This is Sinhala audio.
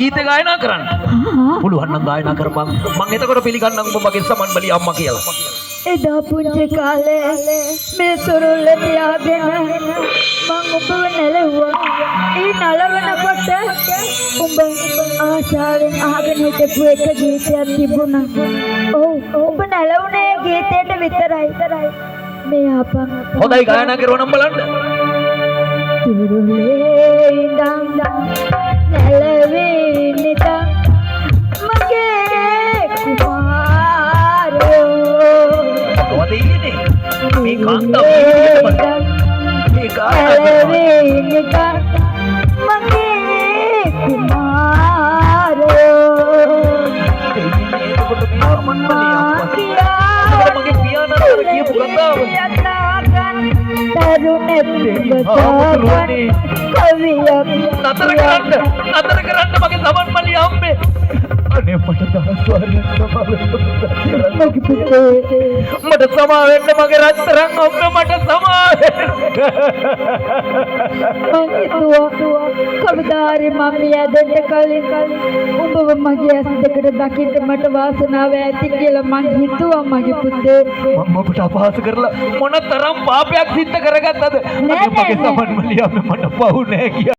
ගීත ගායනා කරන්න. පුළුවන් නම් ගායනා කරපන්. මම එතකොට පිළිගන්නම් ඔබ මගේ සමන් බලි අම්මා කියලා. එදා පුංචි කාලේ මේ සොරොල්ල තියාගෙන මං ඔබව නැලුවා. ඒ නලවනකොට ඔබ ආශාවෙන් අහගෙන හිටපු එක ගීතයක් තිබුණා. ඔබ නැලුනේ ගීතයට විතරයි. මේ ආපන් හොඳයි ගායනා කරවනම් බලන්න. සොරොල්ලේ ඉඳන් නැලවෙන්නට මගේ කුමාරයෝ මොකද ඉන්නේ? මේ කාන්තාව මේ ගායනා නැලවෙන්නට මගේ කුමාරයෝ එතකොට මේ සමන් බලි අම්මා කියලා. මගේ පියාණන් කියපු කතාව. තරුණෙක් බතාපන් කවියක් නතර කරන්න මගේ සමන් බලි අම්මේ. අනේ මට දාස්වාරියක් මගේ පුතේ මට සමා වෙන්න මගේ රත්තරන් ඔක්ක මට සමා වෙන්න. මං හිතුවා කවදාරි මම යදෙන්න කලින් උඹව මගේ ඇස් දෙකට දකින්න මට වාසනාව ඇති කියලා මං හිතුවා මගේ පුතේ. මම ඔබට අපහාස කරලා මොන තරම් පාපයක් සිද්ධ කරගත්තද? නෑ, මගේ නෑ. සමන් බලි අම්මේ මට පවු නෑ කියලා